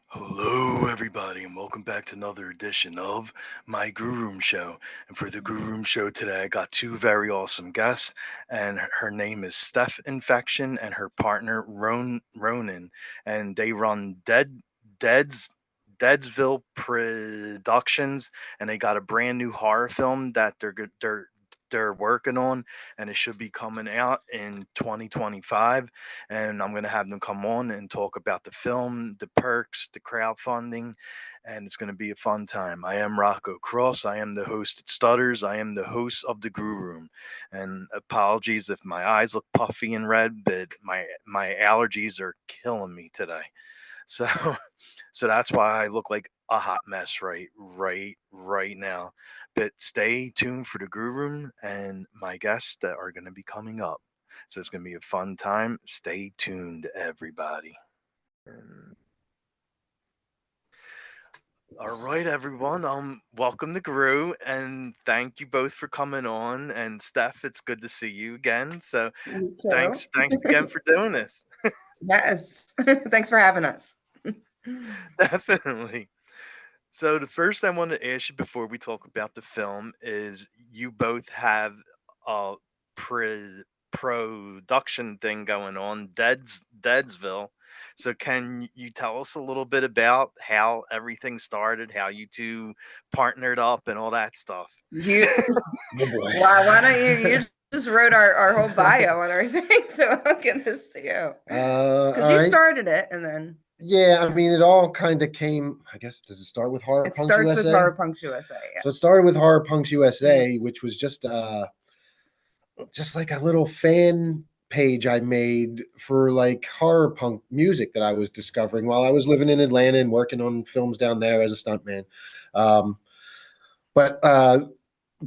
Hello, everybody, and welcome back to another edition of my Grue Rume Show. And for the Grue Rume Show today, I got two very awesome guests, and her name is Steph Infection and her partner Ronin, and they run Deadsville Productions, and they got a brand new horror film that they're working on, and it should be coming out in 2025. And I'm going to have them come on and talk about the film, the perks, the crowdfunding, and it's going to be a fun time. I am Rocco Cross. I am the host at Stutters. I am the host of the Grue Room. And apologies if my eyes look puffy and red, but my allergies are killing me today. So so that's why I look like a hot mess right now. But stay tuned for the Grue Room and my guests that are going to be coming up. So it's going to be a fun time. Stay tuned, everybody. All right, everyone. Welcome to Grue, and thank you both for coming on. And Steph, it's good to see you again. So Me too. thanks again for doing this. Yes. Thanks for having us. Definitely. So the first I want to ask you before we talk about the film is you both have a production thing going on, Deadsville. So can you tell us a little bit about how everything started, how you two partnered up and all that stuff? You Oh boy. why don't you just wrote our whole bio and everything, so I'll give this to you. Because All you right. started it and then Yeah, I mean, it all kind of came. I guess does it start with Horror it Punks starts with USA? Horror Punks USA. Yeah. So it started with Horror Punks USA, which was just like a little fan page I made for like horror punk music that I was discovering while I was living in Atlanta and working on films down there as a stuntman. But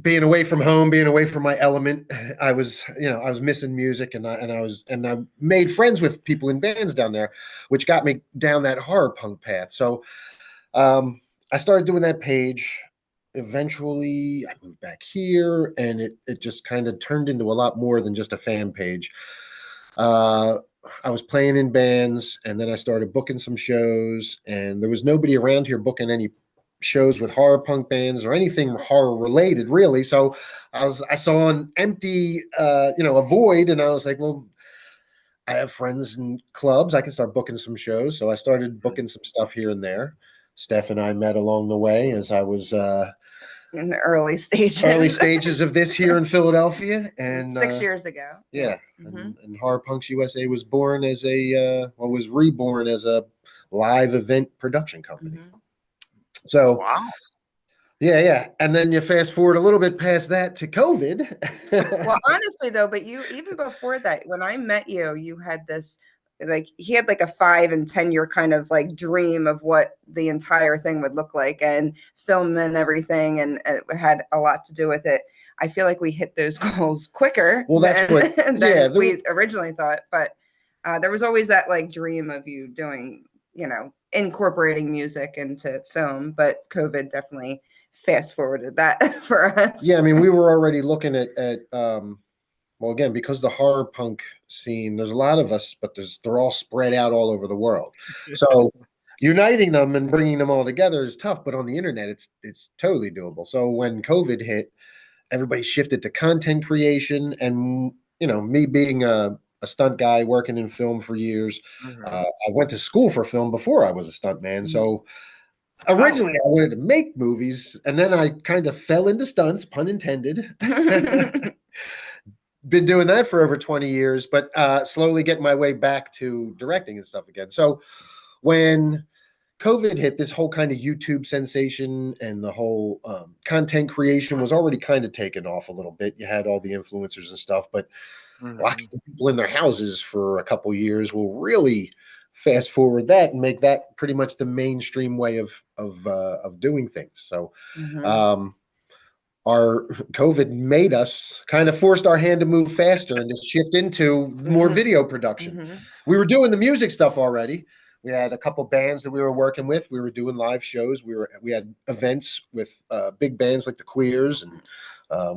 being away from home, being away from my element, I was missing music, and I made friends with people in bands down there, which got me down that horror punk path. So I started doing that page. Eventually, I moved back here, and it just kind of turned into a lot more than just a fan page. Uh, I was playing in bands, and then I started booking some shows, and there was nobody around here booking any shows with horror punk bands or anything horror related, really. So I saw an empty, a void, and I was like, well, I have friends in clubs. I can start booking some shows. So I started booking some stuff here and there. Steph and I met along the way as I was In the early stages. of this here in Philadelphia, and 6 years ago. yeah, Mm-hmm. and Horror Punks USA was born as was reborn as a live event production company. Mm-hmm. So Wow. yeah, and then you fast forward a little bit past that to COVID. Well, honestly, though, but you even before that, when I met you, you had this like he had like a 5 and 10 year kind of like dream of what the entire thing would look like and film and everything, and it had a lot to do with it. I feel like we hit those goals quicker than we originally thought, but there was always that like dream of you doing, incorporating music into film, but COVID definitely fast forwarded that for us. Yeah, I mean, we were already looking at well, again, because the horror punk scene, there's a lot of us, but they're all spread out all over the world. So uniting them and bringing them all together is tough, but on the internet, it's totally doable. So when COVID hit, everybody shifted to content creation, and me being a stunt guy working in film for years, I went to school for film before I was a stunt man. So originally, I wanted to make movies, and then I kind of fell into stunts, pun intended. Been doing that for over 20 years, but slowly getting my way back to directing and stuff again. So when COVID hit, this whole kind of YouTube sensation and the whole content creation was already kind of taken off a little bit. You had all the influencers and stuff, but locking people in their houses for a couple years will really fast forward that and make that pretty much the mainstream way of doing things. So our COVID made us kind of forced our hand to move faster and to shift into more video production. We were doing the music stuff already. We had a couple bands that we were working with. We were doing live shows. We had events with big bands like the Queers, and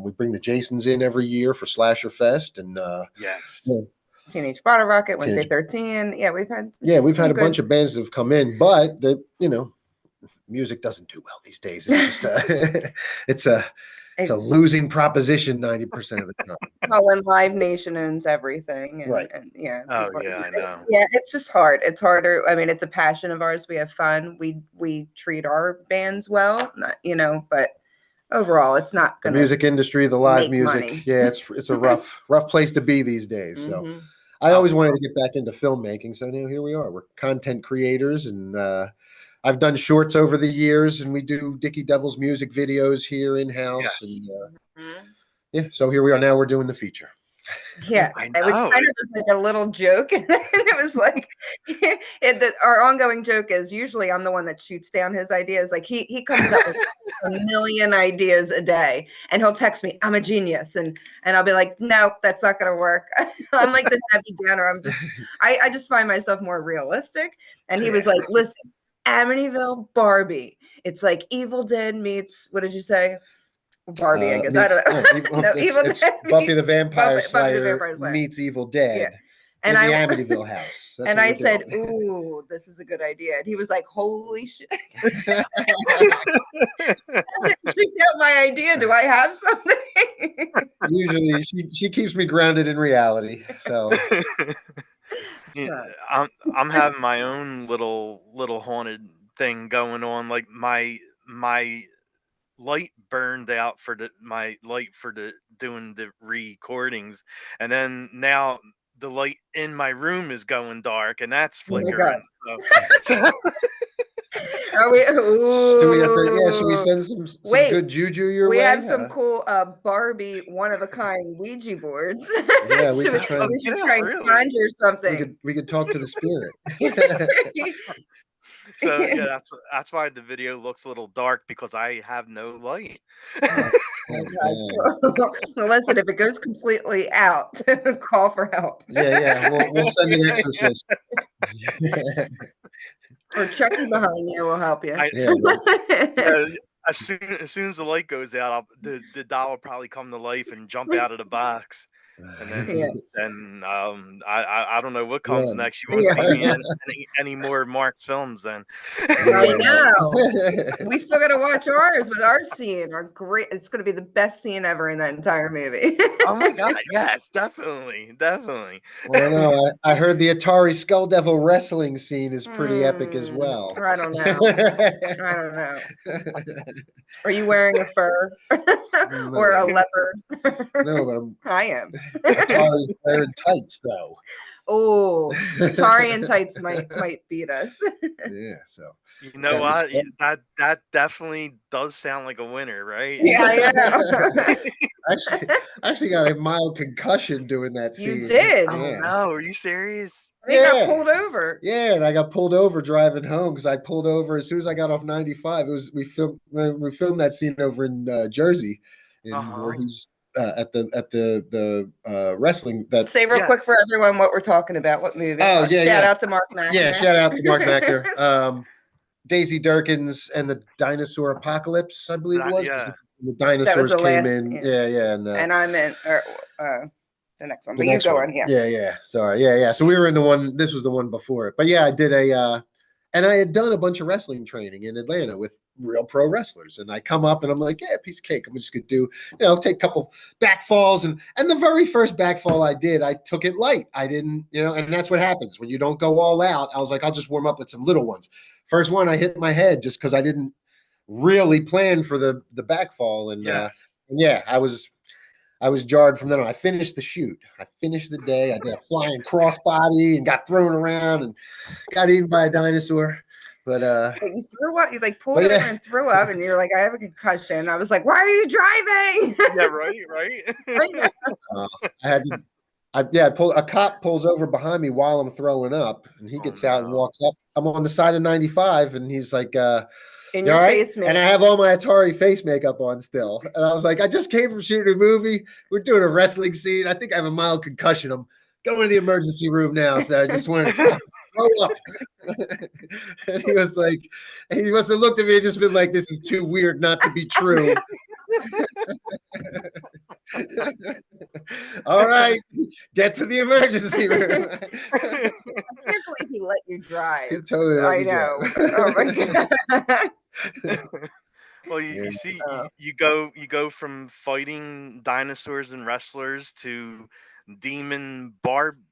we bring the Jasons in every year for Slasher Fest. And yes, Teenage Bottle Rocket, Wednesday 13. Yeah, we've had a bunch of bands that have come in, but the music doesn't do well these days. It's just it's a losing proposition 90% of the time. Oh, and Live Nation owns everything, and, Right. and yeah. Oh yeah, I know. Yeah, it's just hard. It's harder. I mean, it's a passion of ours. We have fun. We treat our bands well, but overall, it's not The gonna music industry, the live make music. money. Yeah, it's a rough place to be these days. So Mhm. I always wanted to get back into filmmaking. So now here we are. We're content creators, and I've done shorts over the years, and we do Dickie Devil's music videos here in house. Yes. And yeah, so here we are. Now we're doing the feature. Yeah, I it was know. kind of just like a little joke, and it was like, our ongoing joke is usually I'm the one that shoots down his ideas. Like he comes up with a million ideas a day, and he'll text me, "I'm a genius," and I'll be like, "No, that's not gonna work." I'm like the Debbie Downer. I just find myself more realistic. And he was like, "Listen, Amityville Barbie. It's like Evil Dead meets, what did you say? Barbie, I guess. I don't know. It's Buffy the Vampire Slayer Slayer meets Evil Dead. Yeah. And in the Amityville house. That's and what I we're said, doing. "Ooh, this is a good idea." And he was like, "Holy shit!" Shoot out my idea. Do I have something? Usually, she keeps me grounded in reality. So Yeah, I'm having my own little haunted thing going on. Like my light burned out for my light for the doing the recordings, and then now the light in my room is going dark, and that's Oh my God. flickering. So Are we? do we have to? Yeah, should we Ooh. send some Wait, good juju your way? We have some cool Barbie one of a kind Ouija boards. Yeah, we should could try. we should Yeah, try and really. conjure something. We could talk to the spirit. So yeah, that's why the video looks a little dark, because I have no light. Listen, if it goes completely out, call for help. Yeah, we'll send an exorcist. Or Chucky behind you will help you. As soon as the light goes out, the doll will probably come to life and jump out of the box, and then I don't know what comes next. You won't see me in any more Mark's films then. I know. We still got to watch ours with our scene. It's going to be the best scene ever in that entire movie. Oh my God! Yes, definitely. Well, no, I heard the Atari Skull Devil wrestling scene is pretty epic as well. I don't know. Are you wearing a fur or a leopard? No, but I am. Atari's wearing tights though. Oh, Atari and tights might beat us. Yeah, so you know what? That definitely does sound like a winner, right? Yeah. I actually got a mild concussion doing that scene. You did? Oh no, are you serious? You got pulled over. Yeah, and I got pulled over driving home because I pulled over as soon as I got off 95. We filmed that scene over in Jersey, where he's at the wrestling. That say real quick for everyone what we're talking about. What movie? Oh shout out to Mark Macker. Yeah, shout out to Mark Macker. Daisy Durkins and the Dinosaur Apocalypse, I believe it was. Yeah. The dinosaurs came in. Yeah. And I'm in the next one. But you go on, Yeah. Sorry. Yeah. So we were in the one. This was the one before it. But yeah, I did and I had done a bunch of wrestling training in Atlanta with real pro wrestlers. And I come up and I'm like, yeah, piece of cake. I'm just gonna do, take a couple back falls. And the very first back fall I did, I took it light. I didn't, and that's what happens when you don't go all out. I was like, I'll just warm up with some little ones. First one, I hit my head just because I didn't really plan for the back fall. And I was jarred from then on. I finished the shoot. I finished the day. I did a flying crossbody and got thrown around and got eaten by a dinosaur. But you threw up. You pulled over and threw up, and you're like, I have a concussion. I was like, why are you driving? Yeah, right. I had to. A cop pulls over behind me while I'm throwing up, and he gets out and walks up. I'm on the side of 95, and he's like, in your face makeup. And I have all my Atari face makeup on still. And I was like, I just came from shooting a movie. We're doing a wrestling scene. I think I have a mild concussion. I'm going to the emergency room now. So I just wanted to throw up. And he was like, he must have looked at me and just been like, this is too weird not to be true. All right, get to the emergency room. I can't believe he let you drive. He totally let I me know. drive. Oh my god. Well, you, Yeah. you see, Oh. you go from fighting dinosaurs and wrestlers to demon Barbie.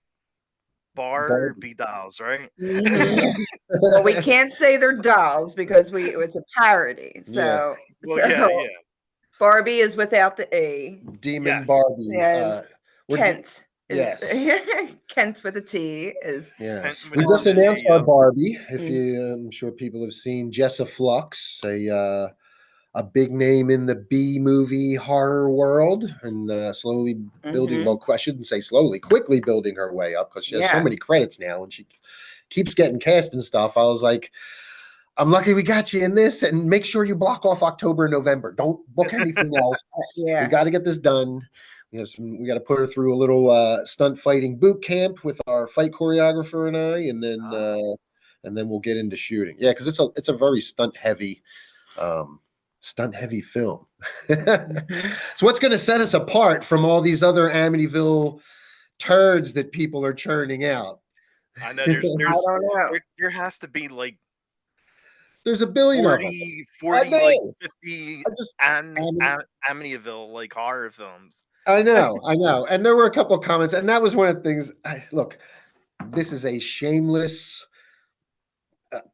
Barbie dolls, right? Mhm. Well, we can't say they're dolls because it's a parody. Yeah. So Well, yeah, yeah, Barbie is without the A, Demon yes, Barbie. and We're Kent is yes. Kent with a T is. and Yes, with we a just Um, T, announced our Barbie. If mm, you, I'm sure people have seen Jessa Flux, a big name in the B movie horror world, and slowly building. mhm. Well, I shouldn't say slowly, quickly building her way up because she has so Yeah. many credits now, and she keeps getting cast and stuff. I was like, I'm lucky we got you in this, and make sure you block off October and November. Don't book anything else. We Yeah. got to get this done. We got to put her through a little stunt fighting boot camp with our fight choreographer and I, and then we'll get into shooting. Yeah, because it's a very stunt heavy film. Mhm. So what's going to set us apart from all these other Amityville turds that people are churning out? I know I don't know. there has to be like There's a billion of them. 40 I like know. 50 I just Amityville like horror films. I know. And there were a couple of comments, and that was one of the things. Look, this is a shameless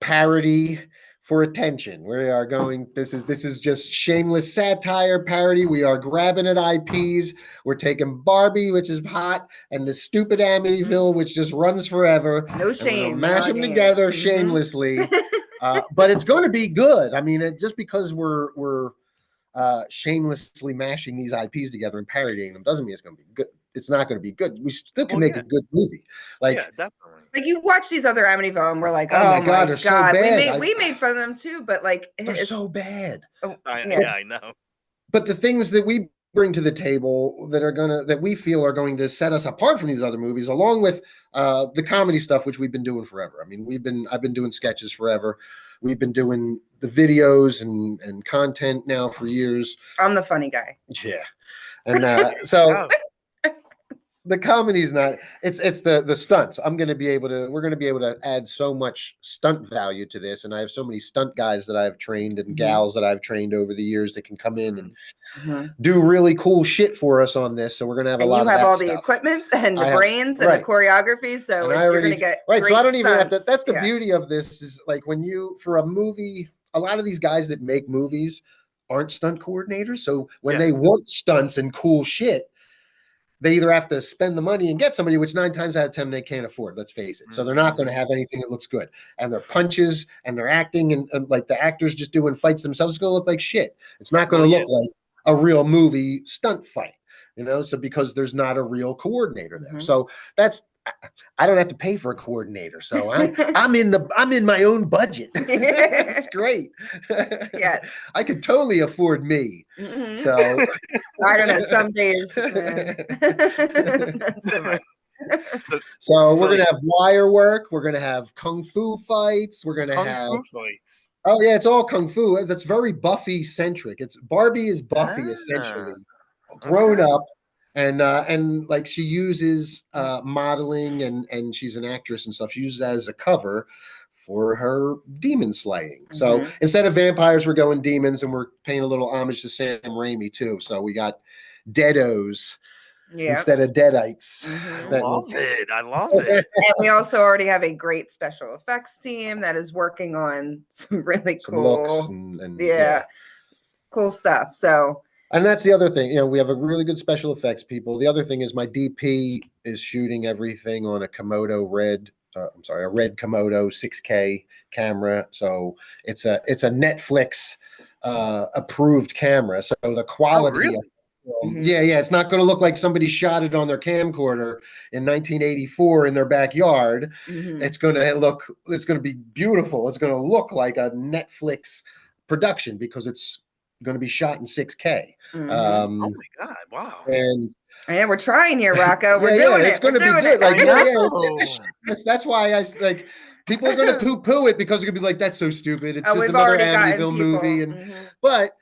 parody for attention. We are going. This is just shameless satire parody. We are grabbing at IPs. We're taking Barbie, which is hot, and the stupid Amityville, which just runs forever, No and we're gonna shame in mash our them game. together Mhm. shamelessly. But it's going to be good. I mean, just because we're shamelessly mashing these IPs together and parodying them doesn't mean it's going to be good. It's not going to be good. We still can Well, make yeah, a good movie. Like, yeah, definitely. Like you watch these other Amityville and we're like, oh my oh god, my they're so god, bad. we made fun of them too, but like They're it's so bad. oh, yeah. Yeah, I know. But the things that we bring to the table that we feel are going to set us apart from these other movies, along with the comedy stuff, which we've been doing forever. I mean, I've been doing sketches forever. We've been doing the videos and content now for years. I'm the funny guy. Yeah. And so Oh, the comedy's not it's the stunts. We're gonna be able to add so much stunt value to this, and I have so many stunt guys that I've trained and Mhm. gals that I've trained over the years that can come in and Mhm. do really cool shit for us on this. So we're gonna have a And lot you of have that all the stuff. equipment and the I have brains and the right. choreography, so And I you're going to already get right. So I great don't even have to. stunts. That's the Yeah. beauty of this is like when you for a movie, a lot of these guys that make movies aren't stunt coordinators. So when yeah. they want stunts and cool shit, they either have to spend the money and get somebody, which 9 times out of 10 they can't afford. Let's face it. So they're not going to Mhm. have anything that looks good. And their punches and their acting and like the actors just doing fights themselves is going to look like shit. It's not going Well, to yeah. look like a real movie stunt fight, So because there's not a real coordinator there. Mhm. So that's I don't have to pay for a coordinator. So I'm in my own budget. It's great. Yes. I could totally afford me. Mhm. So I don't know. Some days, not so much. So, So so we're like gonna have wire work. We're gonna have kung fu fights. We're gonna kung have fu fights. oh yeah, it's all kung fu. That's very Buffy centric. It's Barbie is Buffy Ah, essentially, grown okay. up, and like she uses modeling and she's an actress and stuff. She uses that as a cover for her demon slaying. So Mhm. instead of vampires, we're going demons, and we're paying a little homage to Sam Raimi too. So we got deados Yeah. instead of deadites. I Mhm. That love will it. I love it. And we also already have a great special effects team that is working on some really some looks cool, and yeah. yeah, cool stuff. So, And that's the other thing. We have a really good special effects people. The other thing is my DP is shooting everything on a Komodo Red. I'm sorry, a Red Komodo 6K camera. So it's a Netflix approved camera. So the Oh, quality of really? mhm. yeah, it's not going to look like somebody shot it on their camcorder in 1984 in their backyard. Mhm. It's going to be beautiful. It's going to look like a Netflix production because it's going to be shot in 6K. Mhm. Oh Um, my God! Wow. and Yeah, we're trying here, Rocco. We're yeah, doing it's it. We're going to be doing good. Like, I yeah, it. it's a know. that's why I like people are going to poo-poo it because they're going to be like, that's so stupid. It's Oh, just we've another already gotten Amityville people. movie. Mhm. But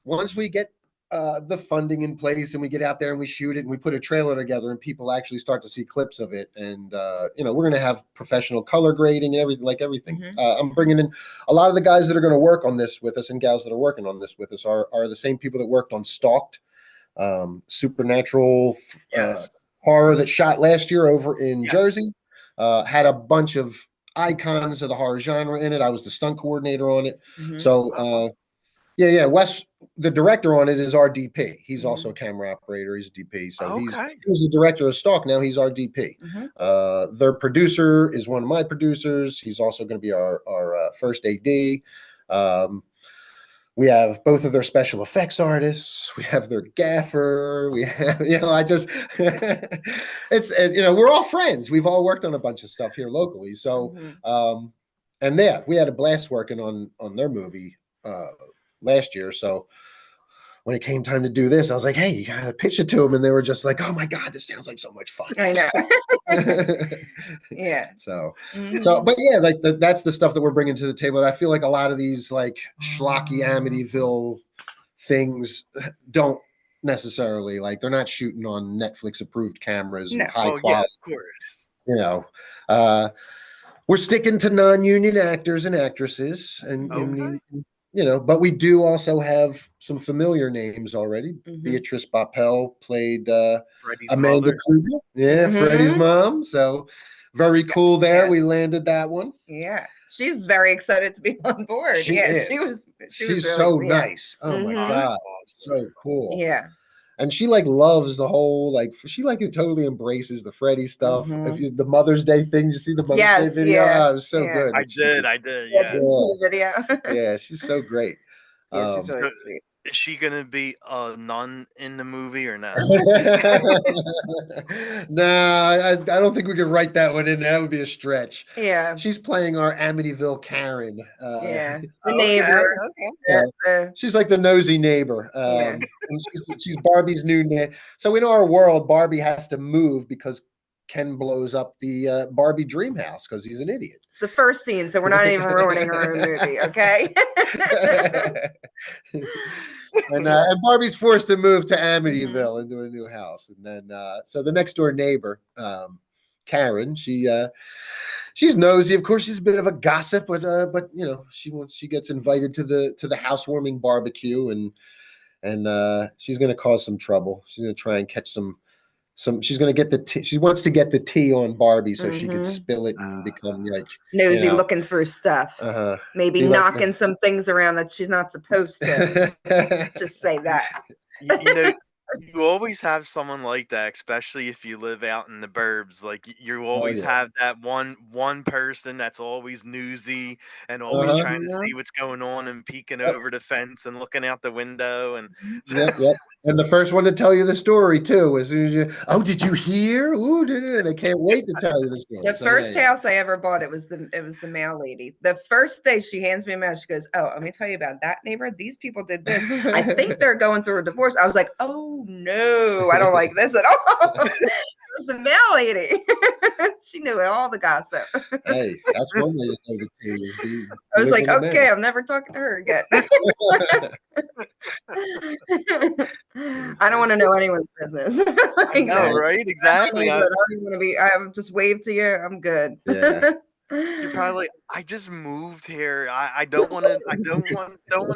once we get the funding in place, and we get out there and we shoot it and we put a trailer together and people actually start to see clips of it. And we're going to have professional color grading and everything. I'm bringing in a lot of the guys that are going to work on this with us and gals that are working on this with us are the same people that worked on Stalked, supernatural horror that shot last year over in Jersey. Had a bunch of icons of the horror genre in it. I was the stunt coordinator on it. So Wes, the director on it, is our DP. He's also a camera operator. He's a DP. So he's the director of Stalk. Now he's our DP. Their producer is one of my producers. He's also going to be our first AD. We have both of their special effects artists. We have their gaffer. We have, it's, we're all friends. We've all worked on a bunch of stuff here locally. So, we had a blast working on their movie last year. So when it came time to do this, I was like, hey, you gotta pitch it to them. And they were just like, oh my God, this sounds like so much fun. I know. Yeah. So, but yeah, that's the stuff that we're bringing to the table. And I feel like a lot of these like schlocky Amityville things don't necessarily, like, they're not shooting on Netflix approved cameras with high quality. Yeah, of course. We're sticking to non-union actors and actresses, and but we do also have some familiar names already. Beatrice Boppel played Amanda Kruger. Freddie's mom. So very cool there. We landed that one. Yeah. She's very excited to be on board. She's really, so nice. Oh my God. So cool. Yeah. And she loves the whole, she totally embraces the Freddie stuff. If the Mother's Day thing, you see the Mother's Day video? Oh, it was so good. I did. Yeah. The video. Yeah, she's so great. Yeah, she's really sweet. Is she gonna be a nun in the movie or not? No, I don't think we could write that one in. That would be a stretch. Yeah, she's playing our Amityville Karen. The neighbor. Okay. She's like the nosy neighbor. And she's Barbie's new neighbor. So in our world, Barbie has to move because Ken blows up the Barbie dream house because he's an idiot. It's the first scene, so we're not even ruining our own movie, okay? And Barbie's forced to move to Amityville into a new house, and then so the next door neighbor, Karen, she's nosy. Of course, she's a bit of a gossip, but she gets invited to the housewarming barbecue, and she's going to cause some trouble. She's going to try and catch some. She's going to get the tea. She wants to get the tea on Barbie so she can spill it and become nosy, looking through stuff. Maybe knocking some things around that she's not supposed to. Just say that. You always have someone like that, especially if you live out in the burbs. Like, you always have that one person that's always newsy and always trying to see what's going on and peeking over the fence and looking out the window. And and the first one to tell you the story too. As soon as did you hear? Ooh, they can't wait to tell you the story. The first house I ever bought, it was the mail lady. The first day she hands me a mail, she goes, "Oh, let me tell you about that neighbor. These people did this. I think they're going through a divorce." I was like, "Oh no, I don't like this at all." It was the mail lady. She knew all the gossip. Hey, that's one way to know the tea is being. I was like, okay, I'm never talking to her again. I don't want to know anyone's business. I know, right? Exactly. I don't even want to be. I'm just wave to you. I'm good. Yeah. You're probably like, I just moved here. I don't want to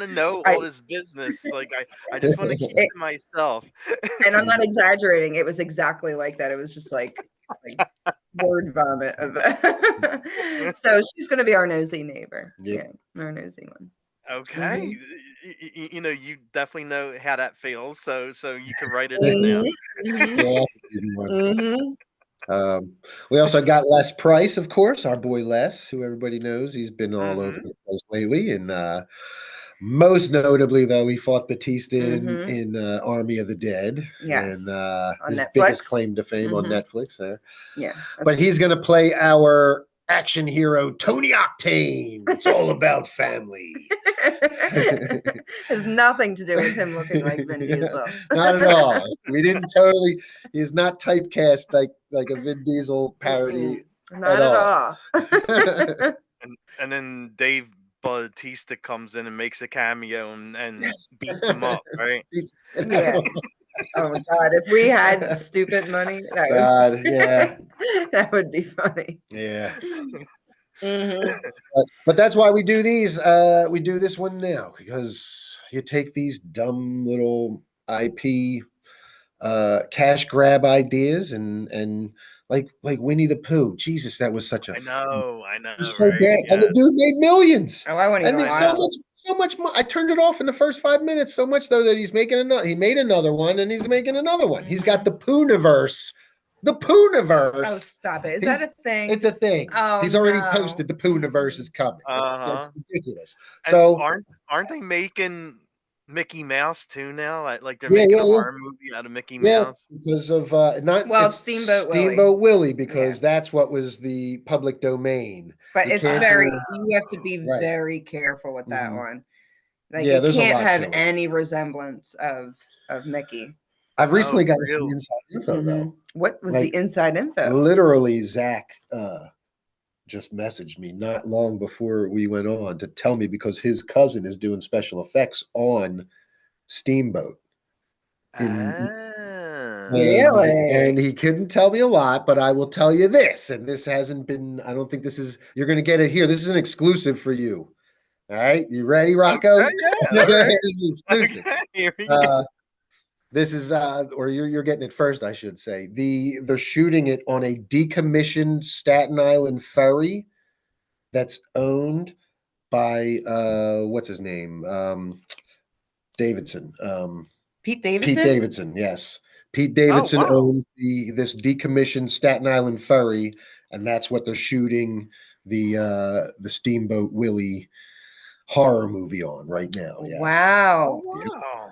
know all this business. Like, I just want to keep it to myself. And I'm not exaggerating. It was exactly like that. It was just like word vomit of it. So she's going to be our nosy neighbor. Yeah, our nosy one. Okay. You definitely know how that feels. So you can write it in now. We also got Les Price, of course, our boy Les, who everybody knows. He's been all over the place lately, and most notably, though, he fought Batista in Army of the Dead. Yes, and his biggest claim to fame on Netflix there. Yeah, but he's going to play our action hero Tony Octane. It's all about family. Has nothing to do with him looking like Vin Diesel. Not at all. We didn't totally. He's not typecast like a Vin Diesel parody. Not at all. And then Dave Bautista comes in and makes a cameo and beats him up, right? Yeah. Oh my God! If we had stupid money, God, yeah, that would be funny. yeah. Mhm. But that's why we do these. We do this one now because you take these dumb little IP cash grab ideas and like Winnie the Pooh. Jesus, that was such a I know, it was so right? bad, and Yeah, the dude made millions. Oh, I wouldn't And even there's I so know. watch. much I turned it off in the first 5 minutes. So much though that he's making another. He made another one, and he's making another one. He's got the Pooniverse. The Oh, Pooniverse. stop it! Is He's- that a thing? It's a thing. Oh, He's already no. posted the Pooniverse is coming. Uh-huh. It's ridiculous. And So aren't they making Mickey Mouse too now? Like they're yeah, making yeah, a yeah. horror movie out of Mickey Yeah, Mouse. because of not Well, it's Steamboat Willie. Willie, because that's what was the public domain. But You it's can't very. do- You have to be Right. very careful with that Mhm. one. Like Yeah, it there's a can't lot have to it. any resemblance of Mickey. I've recently Oh, gotten some really? inside info though. What was Like, the inside info? literally, Zach just messaged me not long before we went on to tell me because his cousin is doing special effects on Steamboat. Ah. Really? And he couldn't tell me a lot, but I will tell you this, and this hasn't been, I don't think this is, you're going to get it here. This is an exclusive for you. All right. You ready, Rocco? Okay, yeah, all right. This is exclusive. Okay, here we go. This is or you're getting it first, I should say. They're shooting it on a decommissioned Staten Island ferry that's owned by what's his name? Davidson. Pete Davidson? Pete Davidson, yes. Pete Oh, Davidson wow. owns this decommissioned Staten Island ferry, and that's what they're shooting the Steamboat Willie horror movie on right now. Yes. Wow. Oh, wow.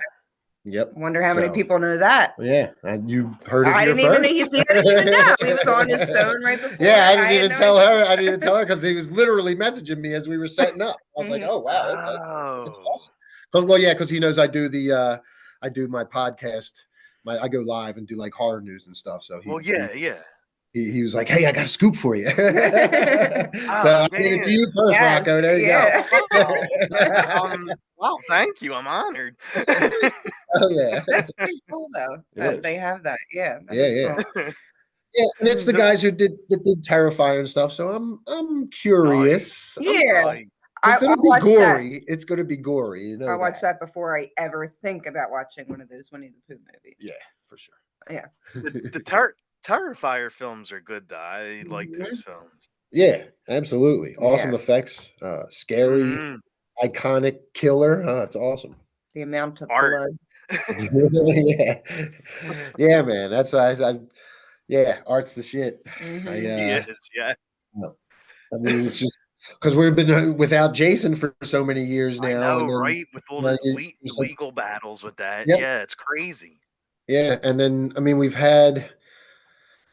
Yep. Wonder how many So, people know that. Yeah, and you heard it I here didn't even first. he didn't even know. He was on his phone right before. Yeah, I didn't had even no tell idea. her. I didn't even tell her because he was literally messaging me as we were setting up. I was like, Mhm. "Oh wow, okay, that's Oh. awesome." Well, yeah, because he knows I do I do my podcast. I go live and do like horror news and stuff. So Well, yeah. he was like, "Hey, I got a scoop for you." So Ah, I gave it to damn. you first, Yes, Rocco. There you yeah. Wow. Wow, thank you. I'm honored. go. Oh yeah, That's pretty cool though. It That they is. have that. Yeah. That Yeah, is yeah. cool. Yeah, and it's the So- guys who did Terrifier and stuff. So I'm curious. Yeah. Right. I It's gonna be watched that. gory. It's gonna be gory. You know I watched that. that before I ever think about watching one of those Winnie the Pooh movies. Yeah, for sure. Yeah. The Terrifier films are good though. I like Mhm. those films. Yeah, absolutely. Awesome Yeah. effects. Scary, Mhm. iconic killer. It's awesome. The amount of Art. blood. Yeah, yeah, man. That's why yeah, art's the shit. Mhm. Yes, yeah. I mean, it's just because we've been without Jason for so many years I now, know, and then right? With all you know, the it's like, legal battles with that. yep, Yeah, it's crazy. yeah, and then I mean, we've had.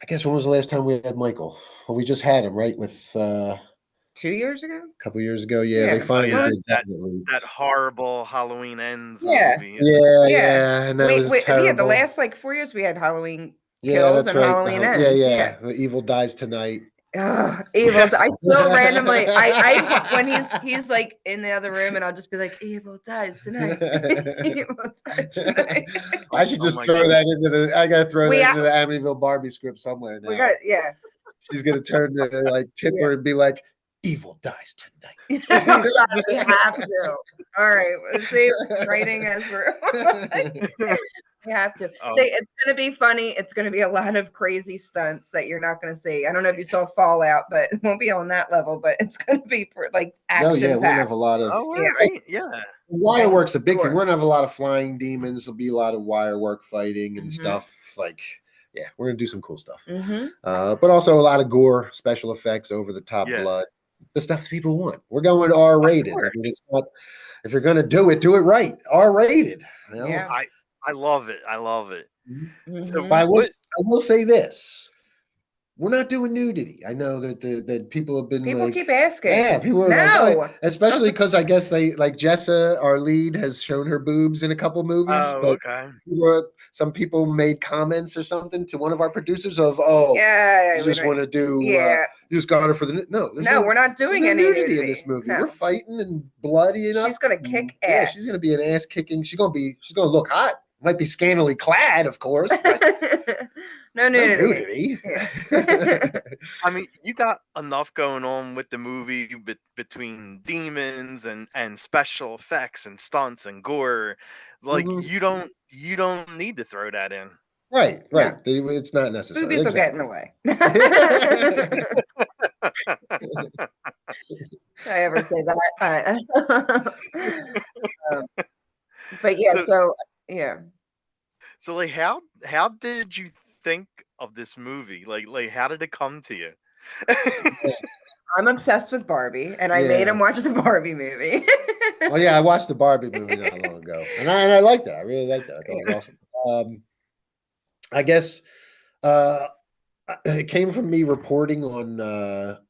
I guess when was the last time we had Michael? Well, we just had him, right? With 2 years ago? a couple years ago. Yeah, Yeah. they finally yeah, did that release. that horrible Halloween Ends Yeah. movie. Yeah, Yeah. and that was Yeah, terrible. the last like 4 years we had Halloween Yeah, Kills that's and right. Halloween Yeah, Ends. yeah. The Evil Dies Tonight. Ugh, evil. I still randomly. I when he's like in the other room, and I'll just be like, "Evil dies tonight." Evil dies tonight. I should Oh just my throw God. that into the. I gotta throw We that have- into the Amityville Barbi script somewhere now. We got She's gonna turn to like Tipper and be like, "Evil dies tonight." we have to. All right, let's see writing as we're. We have to. Oh. Say it's going to be funny. It's going to be a lot of crazy stunts that you're not going to see. I don't know if you saw Fallout, but it won't be on that level. But it's going to be like action. No, yeah, we'll have a lot of. Oh, Yeah. right. Yeah. Wire work's a big thing. Sure. We're gonna have a lot of flying demons. There'll be a lot of wire work fighting and Mhm. stuff. Like, yeah, we're gonna do some cool stuff. Mm-hmm. But also a lot of gore, special effects, over the top Yeah. blood, the stuff people want. We're going R-rated. I mean, it's not. If you're gonna do it right. R-rated. You know? Yeah. I love it. I love it. Mhm. So Mhm. But I what? will say this: we're not doing nudity. I know that people have been People like, keep asking. yeah, people are No. like, especially because I guess they like Jessa, our lead, has shown her boobs in a couple movies, Oh, but okay. some people made comments or something to one of our producers of, oh, Yeah, you just want to do, yeah. you just got her for the no. No, we're not doing no any nudity in this movie. No. We're fighting and bloody and She's gonna kick yeah, ass. she's gonna be an ass kicking. She's gonna look hot. Might be scantily clad, of course, but no nudity. no nudity. Yeah. I mean, you got enough going on with the movie between demons and special effects and stunts and gore. Like you don't need to throw that in. Right. Yeah. It's not necessary. Boobies will get in the way. I ever say that. But yeah, so yeah. So like how did you think of this movie? Like how did it come to you? Oh, I'm obsessed with Barbie, and I made him watch the Barbie movie. Well, yeah, I watched the Barbie movie not long ago, and I liked it. I really liked it. I thought it was awesome. I guess it came from me reporting on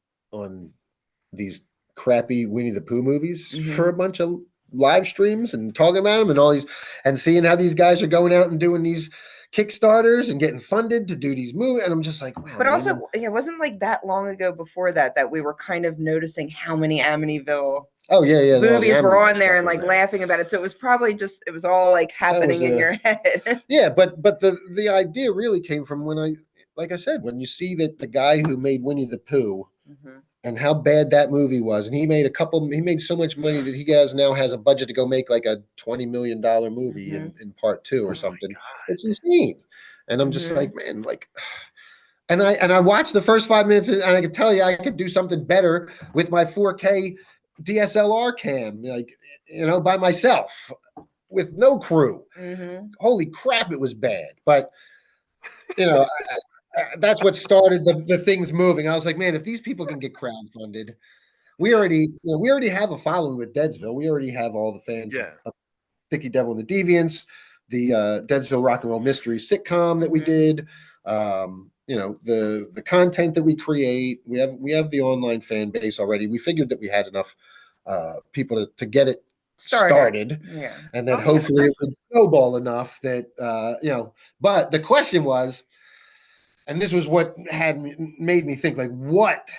these crappy Winnie the Pooh movies for a bunch of live streams and talking about them and all these and seeing how these guys are going out and doing these Kickstarters and getting funded to do these movies, and I'm just like, wow. But also, it wasn't like that long ago before that we were kind of noticing how many Amityville movies were on there and like laughing about it. So it was probably just it was all like happening in your head. Yeah, but the idea really came from when like I said, when you see that the guy who made Winnie the Pooh and how bad that movie was, and he made so much money that he now has a budget to go make like a $20 million movie in part 2 or something. It's insane. And I'm just like, man, like, and I watched the first 5 minutes and I could tell you I could do something better with my 4K DSLR cam, like, by myself with no crew. Holy crap, it was bad. But that's what started the things moving. I was like, man, if these people can get crowdfunded, we already have a following with Deadsville. We already have all the fans of Dickie Devil and the Deviants, the Deadsville Rock and Roll Mystery sitcom that we did. The content that we create. We have the online fan base already. We figured that we had enough people to get it started. Yeah. And that hopefully it would snowball enough that but the question was, and this was what made me think, like, what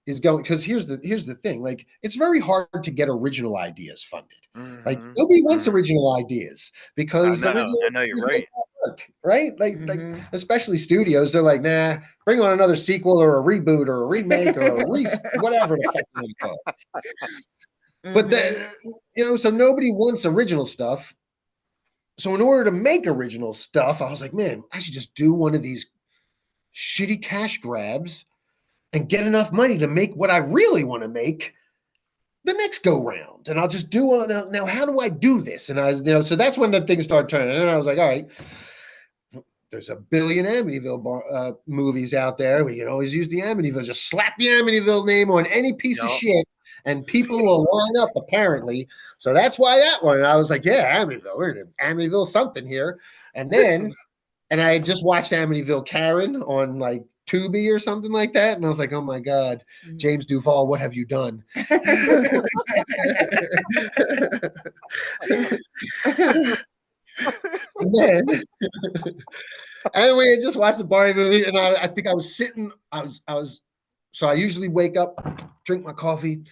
is going, because here's the thing, like, it's very hard to get original ideas funded. Like, nobody wants original ideas because I know you're right. Work, right? Like especially studios, they're like, nah, bring on another sequel or a reboot or a remake or a whatever the fuck you want to call it. But then, so nobody wants original stuff. So in order to make original stuff, I was like, man, I should just do one of these shitty cash grabs and get enough money to make what I really want to make the next go round. And I'll just do it. Now, how do I do this? And I was, so that's when the things started turning. And I was like, all right, there's a billion Amityville movies out there. We can always use the Amityville. Just slap the Amityville name on any piece of shit and people will line up, apparently. So that's why that one. I was like, yeah, Amityville. We're in Amityville something here. And then, and I had just watched Amityville Karen on like Tubi or something like that. And I was like, oh my God, James Duvall, what have you done? And then, and we had just watched the Barbi movie, and I think I was sitting, so I usually wake up, drink my coffee,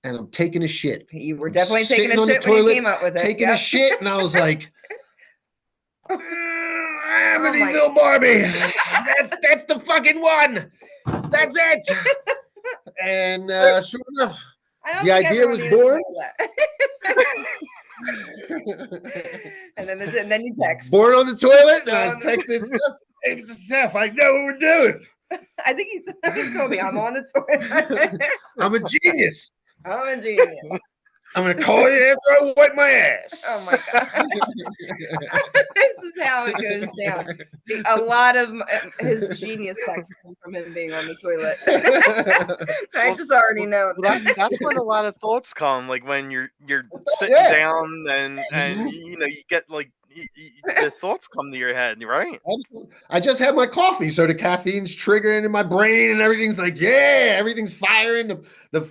and I'm taking a shit. You were definitely taking a shit when you came up with it. Taking a shit, and I was like, Amityville Barbi. That's the fucking one. That's it. And sure enough, the idea was born. And then you text. Born on the toilet, and I was texting Steph. Hey, Steph, I know what we're doing. I think you told me I'm on the toilet. I'm a genius. I'm a genius. I'm going to call you after I wipe my ass. Oh my God. This is how it goes down. A lot of his genius texts come from him being on the toilet. I just already know. That's when a lot of thoughts come, like when you're sitting down and you get like the thoughts come to your head, right? I just had my coffee, so the caffeine's triggering in my brain, and everything's like, yeah, everything's firing. The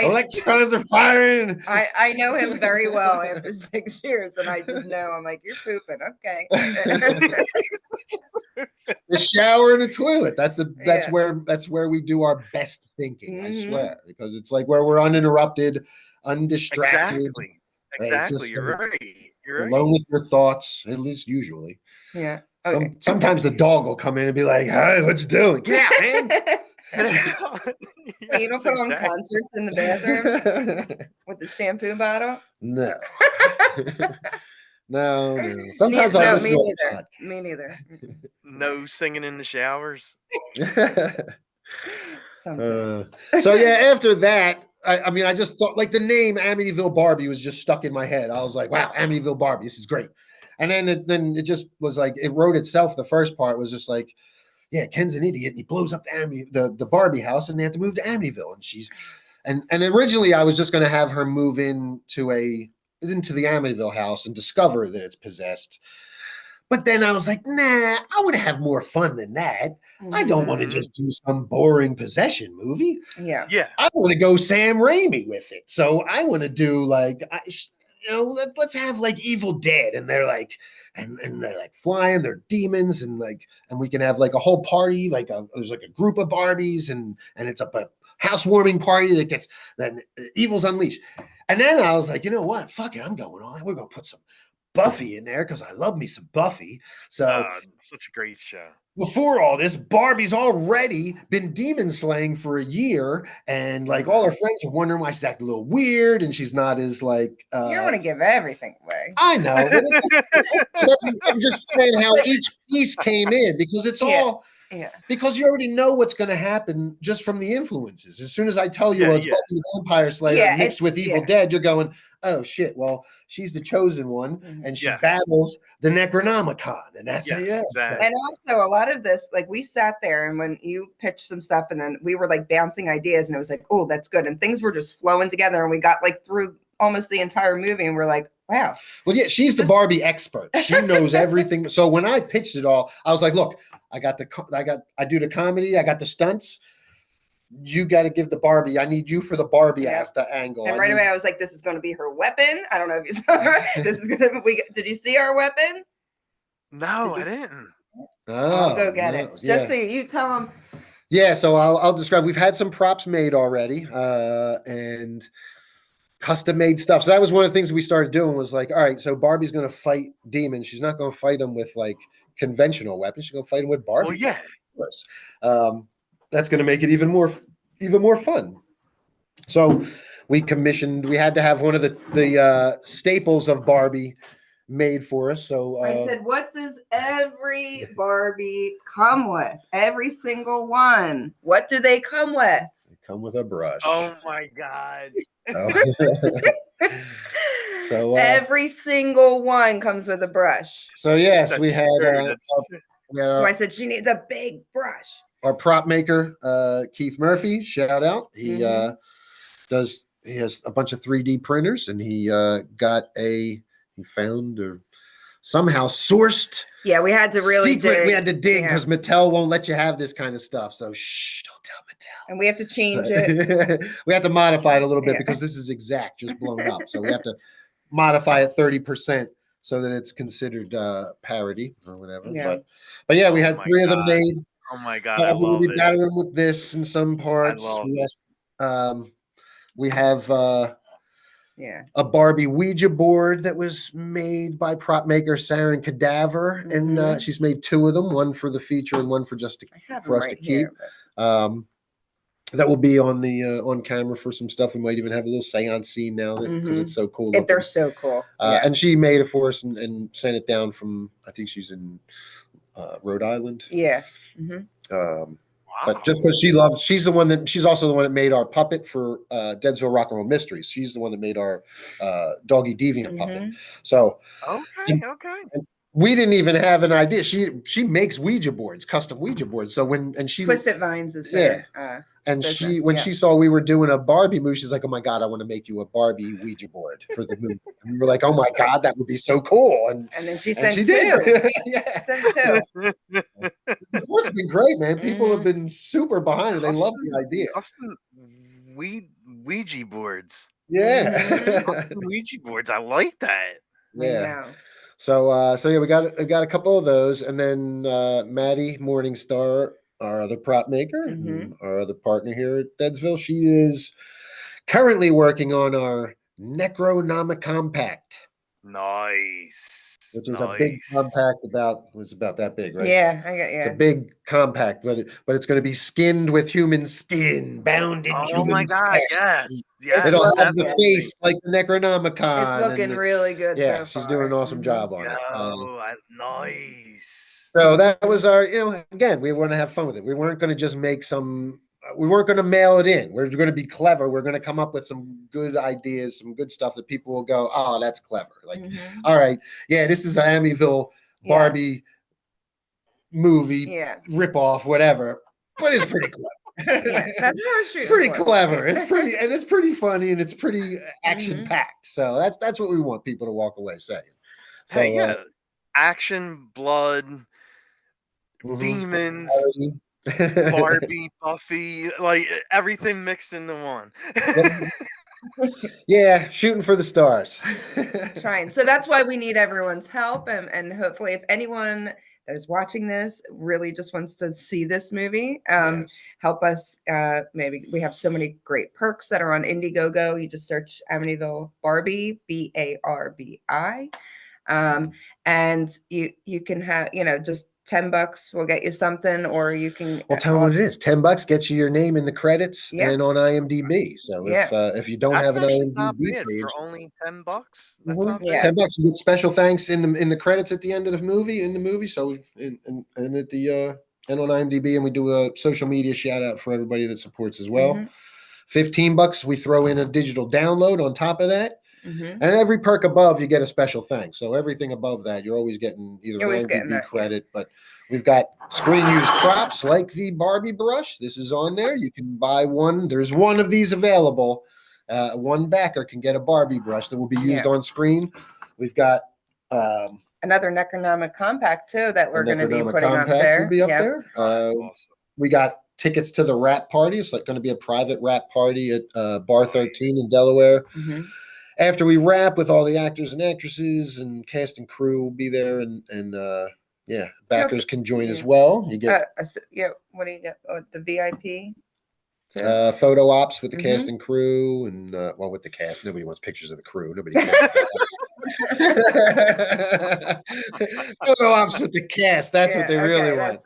electrons are firing. I know him very well after 6 years, and I just know I'm like, you're pooping, okay. The shower and the toilet. That's where we do our best thinking. I swear, because it's like where we're uninterrupted, undistracted. Exactly. You're right. Alone with your thoughts, at least usually. Yeah. Okay. Sometimes the dog will come in and be like, "Hey, what you doing? Get out, man!" You don't put on concerts in the bathroom with the shampoo bottle? No. No. Sometimes I listen to a podcast. Me neither. No singing in the showers. So yeah, after that, I mean, I just thought like the name Amityville Barbi was just stuck in my head. I was like, wow, Amityville Barbi, this is great. And then it just was like it wrote itself. The first part was just like, yeah, Ken's an idiot, and he blows up the Barbie house, and they have to move to Amityville. And originally I was just going to have her move into the Amityville house and discover that it's possessed. But then I was like, nah, I want to have more fun than that. I don't want to just do some boring possession movie. Yeah. I want to go Sam Raimi with it. So I want to do like, let's have like Evil Dead, and they're like, and they're like flying, they're demons, and we can have like a whole party, there's like a group of Barbies, and it's a housewarming party that gets then evil's unleashed. And then I was like, you know what? Fuck it, I'm going on. We're gonna put some Buffy in there because I love me some Buffy. So such a great show. Before all this, Barbie's already been demon slaying for a year, and like all her friends are wondering why she's acting a little weird, and she's not as like. You don't want to give everything away. I know. I'm just saying how each piece came in, because it's all. Yeah. Because you already know what's going to happen just from the influences. As soon as I tell you, it's Buffy the Vampire Slayer mixed with Evil Dead, you're going, oh shit, well, she's the chosen one, and she battles the Necronomicon, and that's exactly. And also a lot of this, like we sat there, and when you pitched some stuff, and then we were like bouncing ideas, and it was like, oh, that's good, and things were just flowing together, and we got like through almost the entire movie, and we're like, wow. Well, yeah, she's the Barbie expert. She knows everything. So when I pitched it all, I was like, look, I do the comedy, I got the stunts. You got to give the Barbie. I need you for the Barbie as the angle. And right away, I was like, this is going to be her weapon. I don't know if you saw her. This is going to be. Did you see our weapon? No, I didn't. I'll go get it. Just so you tell them. Yeah, so I'll describe. We've had some props made already, and custom made stuff. So that was one of the things we started doing, was like, all right, so Barbie's going to fight demons. She's not going to fight them with like conventional weapons. She's going to fight them with Barbie. Well, yeah. That's going to make it even more fun. So we had to have one of the staples of Barbie made for us. So I said, what does every Barbie come with? Every single one. What do they come with? They come with a brush. Oh my God. So every single one comes with a bruch. So yes, we had. So I said she needs a big brush. Our prop maker, Keith Murphy, shout out. He he has a bunch of 3D printers, and he found or somehow sourced. Yeah, we had to really dig. We had to dig because Mattel won't let you have this kind of stuff. So shh, don't tell Mattel. And we have to change it. We have to modify it a little bit because this is exact, just blown up. So we have to modify it 30% so that it's considered parody or whatever. Yeah. But yeah, we had 3 of them made. Oh my God, I love it. Battling with this in some parts. We have a Barbie Ouija board that was made by prop maker Saren Cadaver, and she's made 2 of them, one for the feature and one for just for us to keep. That will be on the on camera for some stuff. We might even have a little seance scene now because it's so cool. They're so cool. And she made it for us and sent it down from, I think she's in Rhode Island. Yeah. But just because she's also the one that made our puppet for Deadsville Rock and Roll Mysteries. She's the one that made our Doggy Deviant puppet. So okay. we didn't even have an idea. She makes Ouija boards, custom Ouija boards. So she Twisted Vines is yeah. her And business, when she saw we were doing a Barbie movie, she's like, "Oh my god, I want to make you a Barbie Ouija board for the movie." And we were like, "Oh my god, that would be so cool!" And then she sent she two. did. Yeah, Sent two. It's been great, man. People have been super behind it. They love the idea. Custom Ouija boards. Yeah, Custom Ouija boards. I like that. yeah. So yeah, we got a couple of those, and then Maddie Morningstar, our other prop maker, and our other partner here at Deadsville, she is currently working on our Necronomicompact. Nice. Which is a big compact about that big, right? Yeah, It's a big compact, but it's going to be skinned with human skin, bound in human Oh my god, flesh. yes. It'll have Definitely. the face like the Necronomicon. It's looking really good. Yeah, so she's far. doing an awesome job on it. Nice. So that was our, again, we want to have fun with it. We weren't going to just make we weren't going to mail it in. We're going to be clever. We're going to come up with some good ideas, some good stuff that people will go, "Oh, that's clever." Like, all right, yeah, this is an Amityville Barbi movie ripoff, whatever, but it's pretty clever. Yeah, that's what it's pretty clever. It's pretty funny, and it's pretty action packed. So that's what we want people to walk away saying. So, hey, yeah, action, blood, demons, Barbie, Buffy, like everything mixed into one. Yeah, shooting for the stars. Trying. So that's why we need everyone's help, and hopefully, if anyone that is watching this really just wants to see this movie, help us. Maybe we have so many great perks that are on Indiegogo. You just search Amityville Barbi, Barbi, and you can have just $10 will get you something, or you can. Well, tell them what it is. $10 gets you your name in the credits and on IMDb. So if you don't have an IMDb page, for only $10, that's not bad. $10, you get special thanks in the credits at the end of the movie. So and at the and on IMDb, and we do a social media shout out for everybody that supports as well. $15, we throw in a digital download on top of that. And every perk above, you get a special thanks. So everything above that, you're always getting either an IMDb credit, but we've got screen use props like the Barbie brush. This is on there. You can buy one. There's one of these available. One backer can get a Barbie brush that will be used on screen. We've got another Necronomicompact too that we're going to be putting up there. Will be up there. Awesome. We got tickets to the rap party. It's like going to be a private rap party at Bar 13 in Delaware. After we wrap with all the actors and actresses and cast and crew will be there, and backers can join as well. You get what do you get? The VIP photo ops with the cast and crew, and with the cast. Nobody wants pictures of the crew. Nobody cares. Photo ops with the cast. That's what they really want.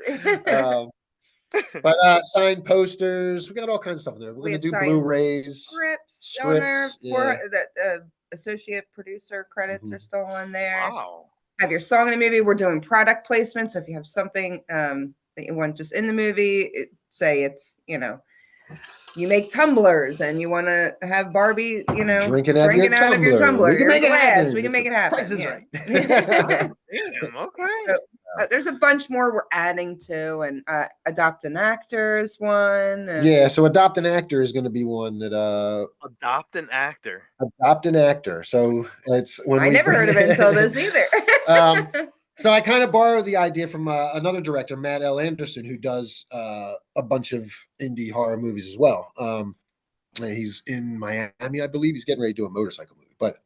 But signed posters, we got all kinds of stuff in there. We're going to do Blu-rays, scripts on there. The associate producer credits are still on there. Wow. Have your song in the movie. We're doing product placement. So if you have something that you want just in the movie, say it's, you make tumblers and you want to have Barbie, drinking out of your tumbler. We can make it happen. We can make it happen. Price is right. Okay. So, there's a bunch more we're adding to, and adopt an actor is one. And so adopt an actor is going to be one that adopt an actor. So it's when I never heard of it until this either. So I kind of borrowed the idea from another director, Matt L. Anderson, who does a bunch of indie horror movies as well. He's in Miami, I believe. He's getting ready to do a motorcycle movie, but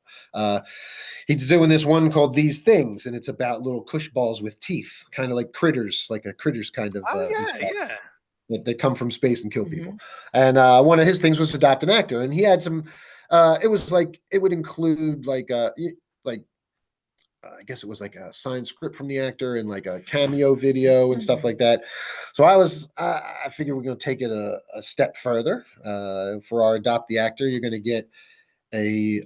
he's doing this one called These Things, and it's about little cush balls with teeth, kind of like critters, like a critters kind of. They come from space and kill people. And one of his things was adopt an actor, and he had some. It was like it would include I guess it was like a signed script from the actor and like a cameo video and stuff like that. So I figured we're going to take it a step further. For our adopt the actor, you're going to get a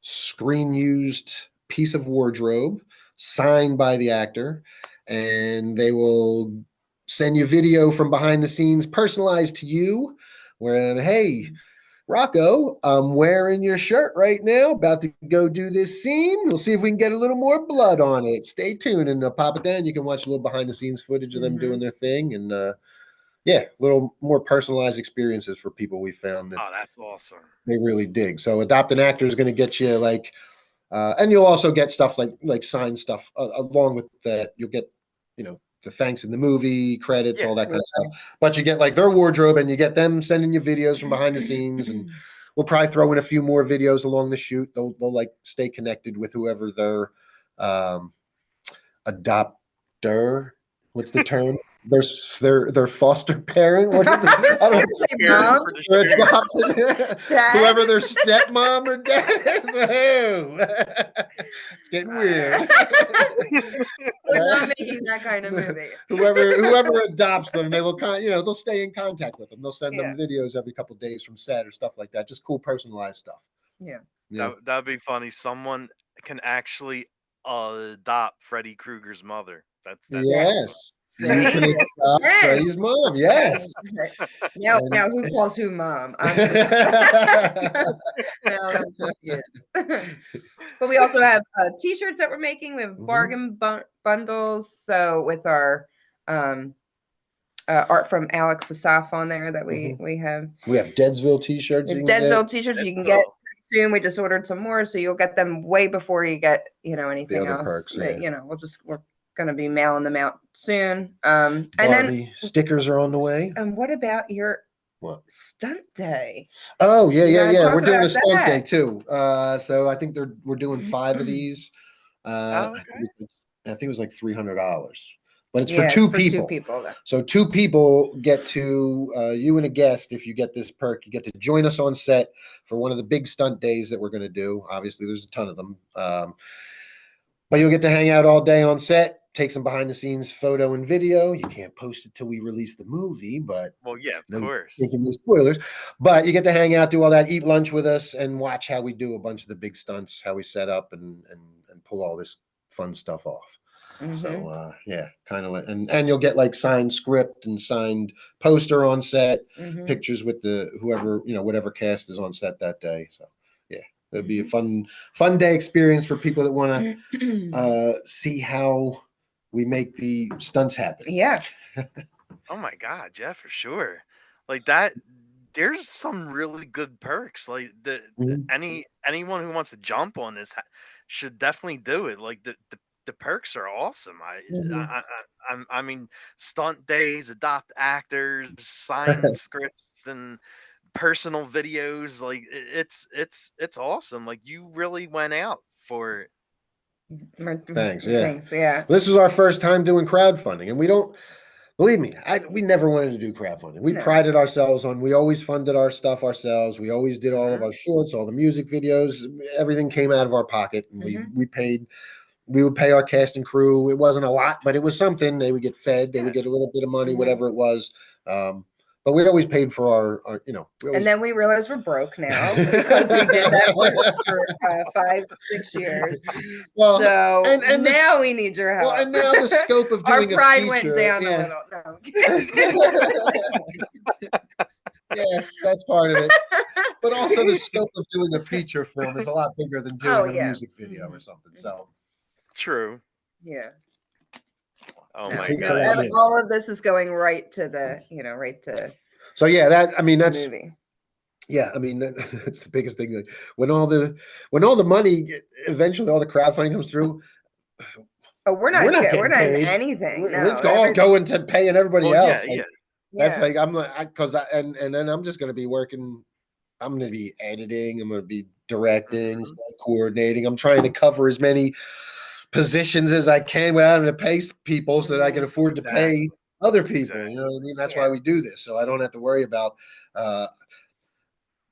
screen used piece of wardrobe signed by the actor, and they will send you video from behind the scenes, personalized to you, where, hey, Rocco, I'm wearing your shirt right now. About to go do this scene. We'll see if we can get a little more blood on it. Stay tuned and pop it down. You can watch a little behind the scenes footage of them doing their thing, and yeah, a little more personalized experiences for people we found that Oh, that's awesome. they really dig. So Adopt an Actor is going to get you like, and you'll also get stuff like signed stuff along with that. You'll get, you know, the thanks in the movie, credits, all that kind of stuff. But you get like their wardrobe, and you get them sending you videos from behind the scenes, and we'll probably throw in a few more videos along the shoot. They'll like stay connected with whoever their adopter. What's the term? Their foster parent. What is it? I don't know. Whoever their stepmom or dad is. It's getting weird. We're not making that kind of movie. Whoever adopts them, they will they'll stay in contact with them. They'll send them videos every couple of days from set or stuff like that. Just cool personalized stuff. Yeah. That'd be funny. Someone can actually adopt Freddy Krueger's mother. That's yes. awesome. You can adopt Freddy's mom. Yes. Now who calls who mom? But we also have T-shirts that we're making. We have bargain bundles. So with our art from Alex Asaf on there that we have. We have Deadsville T-shirts. Deadsville T-shirts you can get soon. We just ordered some more, so you'll get them way before you get anything else. Perks, we're gonna be mailing them out soon. And then stickers are on the way. And what about your stunt day? Oh yeah. We're doing a stunt day too. So I think we're doing 5 of these. I think it was like $300, but it's for two people. So 2 people get to you and a guest. If you get this perk, you get to join us on set for one of the big stunt days that we're going to do. Obviously, there's a ton of them, but you'll get to hang out all day on set. Take some behind the scenes photo and video. You can't post it till we release the movie, but of course. Making the spoilers. But you get to hang out, do all that, eat lunch with us, and watch how we do a bunch of the big stunts, how we set up and pull all this fun stuff off. So kind of and you'll get like signed script and signed poster on set, pictures with the whatever cast is on set that day. So yeah, it'll be a fun day experience for people that want to see how we make the stunts happen. Yeah. Oh my God, yeah, for sure. Like that, there's some really good perks. Like anyone who wants to jump on this should definitely do it. Like the perks are awesome. I mean, stunt days, adopt actors, sign scripts, and personal videos. Like it's awesome. Like you really went out for it. Thanks. Yeah. Yeah. This is our first time doing crowdfunding, and we don't believe me. We never wanted to do crowdfunding. We prided ourselves on. We always funded our stuff ourselves. We always did all of our shorts, all the music videos. Everything came out of our pocket, and we paid. We would pay our cast and crew. It wasn't a lot, but it was something. They would get fed. They would get a little bit of money, whatever it was. But we always paid for our and then we realized we're broke now because we did that for 5-6 years. Well, so and now we need your help. Well, and now the scope of doing our pride a feature, went down a little. No. Yes, that's part of it. But also the scope of doing a feature film is a lot bigger than doing a music video or something. So true. Yeah. Oh my God! All of this is going right to the, right to. So yeah, that's movie. Yeah, I mean that's the biggest thing. Like, when all the money eventually, all the crowdfunding comes through. Oh, we're not in anything. It's all going to paying everybody else. Yeah. That's like I'm like and then I'm just going to be working. I'm going to be editing. I'm going to be directing, coordinating. I'm trying to cover as many positions as I can without having to pay people so that I can afford to pay other people. You know what I mean? That's why we do this. So I don't have to worry about,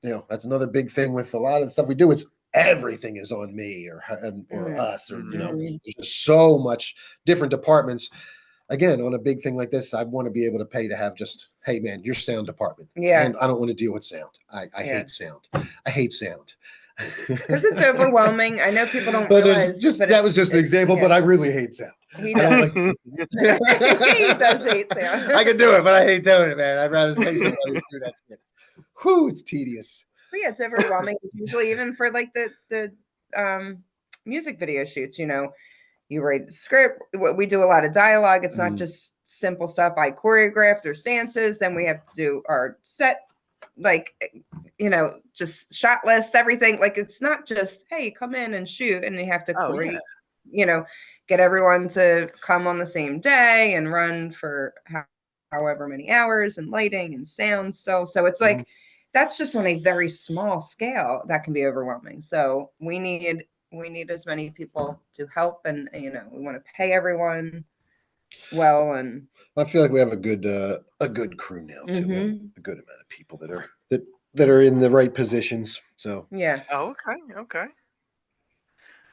that's another big thing with a lot of the stuff we do. It's everything is on me or us, or, there's just so much different departments. Again, on a big thing like this, I want to be able to pay to have just, hey man, your sound department. Yeah. And I don't want to deal with sound. I hate sound. I hate sound. Because it's overwhelming. I know people don't realize. That was just an example, but I really hate sound. He does. He does hate sound. I can do it, but I hate doing it, man. I'd rather pay somebody to do that shit. Whew, it's tedious. But yeah, it's overwhelming. Usually, even for like the music video shoots, you write the script. We do a lot of dialogue. It's not just simple stuff I choreographed or stances. Then we have to do our set, like, just shot list, everything. Like, it's not just, hey, come in and shoot, and you have to get everyone to come on the same day and run for however many hours, and lighting and sound still. So it's like, that's just on a very small scale that can be overwhelming. So we need as many people to help, and we want to pay everyone well. And I feel like we have a good crew now too. We have a good amount of people that are in the right positions. So yeah. Oh, okay.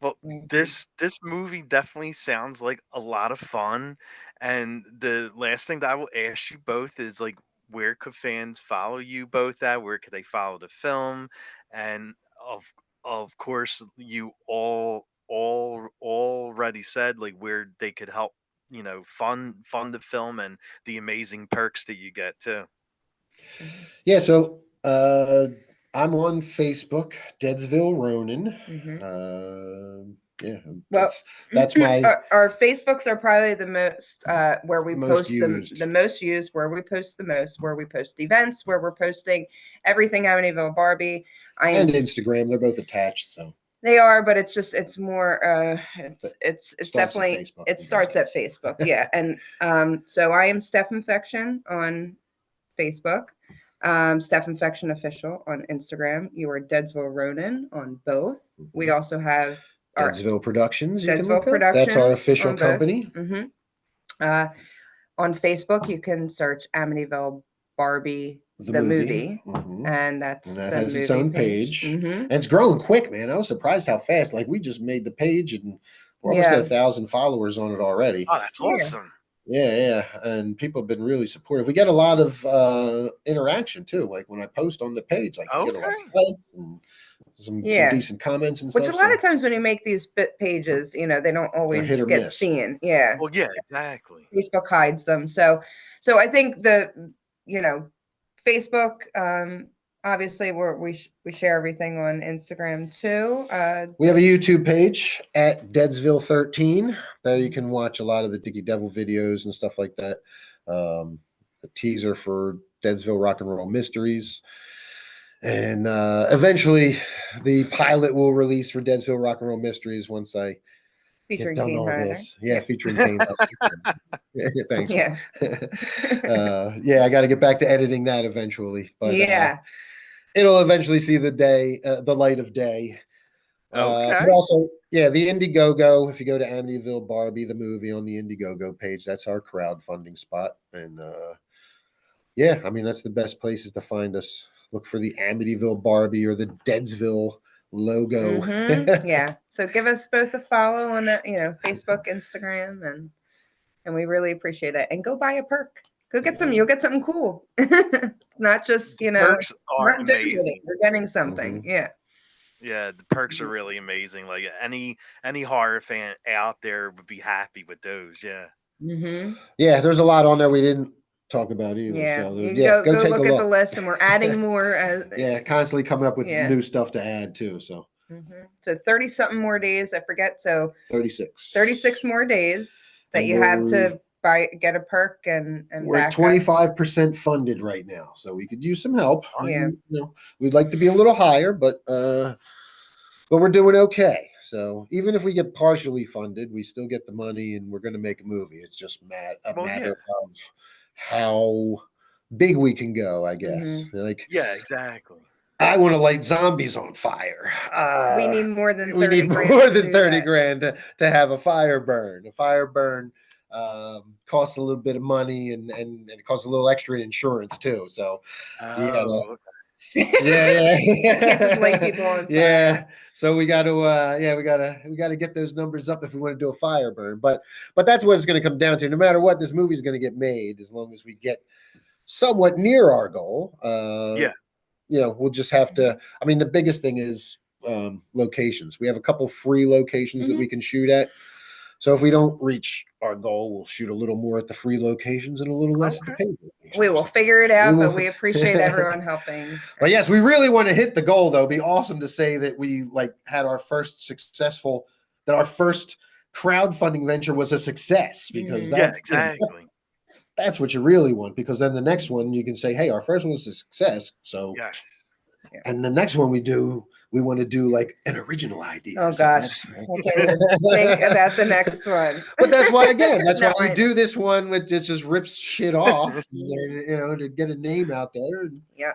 Well, this movie definitely sounds like a lot of fun. And the last thing that I will ask you both is, like, where could fans follow you both at? Where could they follow the film? And of course, you all already said, like, where they could help, fund the film and the amazing perks that you get too. yeah, so I'm on Facebook, Deadsville Ronin. Yeah, Well, that's my our Facebooks are probably the most where we most post used. the most used, where we post the most, where we post events, where we're posting everything Amityville Barbi. And Instagram, they're both attached, so they are, but it's more it's definitely Facebook, it starts at Facebook. Yeah. And so I am Steph Infection on Facebook, Steph Infection Official on Instagram. You are Deadsville Ronin on both. We also have Deadsville Productions. You can Deadsville look up. Productions. That's our official on company. On Facebook, you can search Amityville Barbie the movie. And that has its own page. And it's growing quick, man. I was surprised how fast. Like, we just made the page and we're almost at 1,000 followers on it already. Oh, that's awesome. Yeah, and people have been really supportive. We get a lot of interaction too. Like, when I post on the page, like, we get a lot of likes and some decent comments and stuff. Which a lot of times when you make these pages, they don't always get seen. Yeah. Well, yeah, exactly. Facebook hides them. So I think Facebook, obviously we share everything on Instagram too. We have a YouTube page at Deadsville 13 that you can watch a lot of the Dicky Devil videos and stuff like that. A teaser for Deadsville Rock and Roll Mysteries. And eventually the pilot will release for Deadsville Rock and Roll Mysteries once I get done all this. Yeah, featuring Kane. Thanks. Yeah. I got to get back to editing that eventually. But it'll eventually see the light of day. But also, the Indiegogo. If you go to Amityville Barbie, the movie, on the Indiegogo page, that's our crowdfunding spot. And I mean, that's the best places to find us. Look for the Amityville Barbie or the Deadsville logo. Yeah. So give us both a follow on that, Facebook, Instagram, and we really appreciate it. And go buy a perk. Go get some. You'll get something cool. It's not just perks are amazing. You're getting something. Yeah. Yeah, the perks are really amazing. Like, any horror fan out there would be happy with those. Yeah. Yeah, there's a lot on there we didn't talk about either. Yeah, so go take look at the list, and we're adding more. Constantly coming up with new stuff to add too. So. So 30 something more days. I forget. So 36 more days that you have to get a perk and we're 25% funded right now, so we could use some help. Yeah. We'd like to be a little higher, but we're doing okay. So even if we get partially funded, we still get the money, and we're going to make a movie. It's just a matter of how big we can go, I guess. Exactly. I want to light zombies on fire. We need more than 30 we need more than 30 grand to have a fire burn. A fire burn costs a little bit of money, and it costs a little extra in insurance too. So can't just light people on fire. So we got to get those numbers up if we want to do a fire burn. But that's what it's going to come down to. No matter what, this movie's going to get made as long as we get somewhat near our goal. We'll just have to. I mean, the biggest thing is locations. We have a couple free locations that we can shoot at. So if we don't reach our goal, we'll shoot a little more at the free locations and a little less at the paid locations. We will figure it out, but we appreciate everyone helping. But yes, we really want to hit the goal, though. It'd be awesome to say that we had our first our first crowdfunding venture was a success, because exactly. That's what you really want, because then the next one you can say, hey, our first one was a success. So yes. And the next one we want to do like an original idea. Oh gosh, I can't even think about the next one. But that's why, again, that's No, why you do this one with just rips shit off, to get a name out there. And, yeah.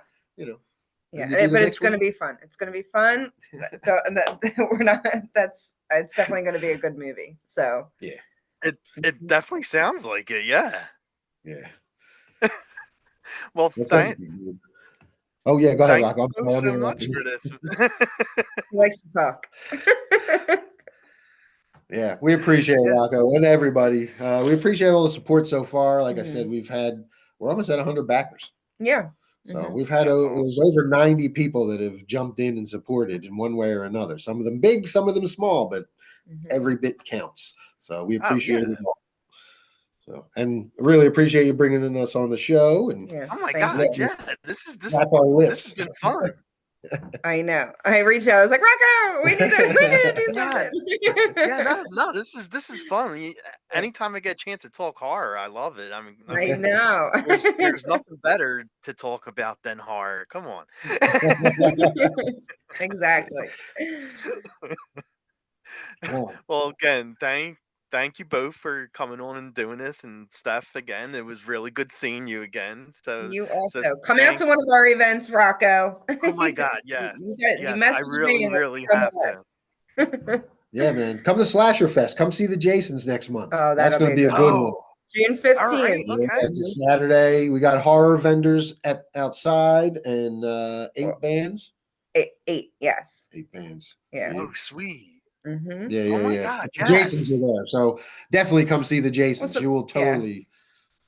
Yeah, but it's going to be fun. It's going to be fun. It's definitely going to be a good movie. So yeah, it definitely sounds like it. Yeah. Well, oh yeah, go ahead, thank Rock. you so much for this. He likes to talk. Yeah, we appreciate it, Rocco, and everybody. We appreciate all the support so far. Like I said, we're almost at 100 backers. Yeah. So we've had it was over 90 people that have jumped in and supported in one way or another. Some of them big, some of them small, but every bit counts. So we appreciate it all. So, and really appreciate you bringing us on the show. And oh my God, this has been fun. I know. I reached out. I was like, Rocco, we need to do something. No, this is fun. Anytime I get a chance to talk horror, I love it. I know. There's nothing better to talk about than horror. Come on. Exactly. Well, again, thank you both for coming on and doing this, and Steph, again, it was really good seeing you again. So you also come out to one of our events, Rocco. Oh my God, yes, yes, I really have to. Yeah, man, come to Slasher Fest. Come see the Jasons next month. Oh, that's going to be a good one. June 15th. Right, okay. That's a Saturday. We got horror vendors outside and 8 bands. Eight, yes. 8 bands. Yeah. Oh, sweet. Yeah. Oh my God, yes. The Jasons are there, so definitely come see the Jasons. You will totally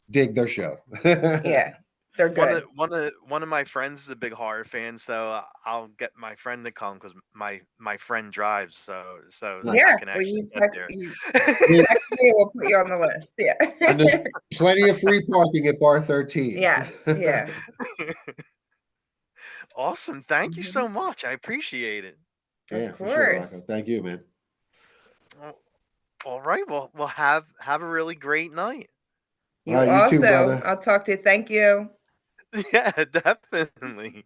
dig their show. Yeah, they're good. One of my friends is a big horror fan, so I'll get my friend to come because my friend drives, so I can actually get there. We'll put you on the list. Yeah, and there's plenty of free parking at Bar 13. Yes, yeah. Awesome! Thank you so much. I appreciate it. Yeah, for sure, Rocco. Thank you, man. All right. Well, have a really great night. You also, too, brother. I'll talk to you. Thank you. Yeah, definitely.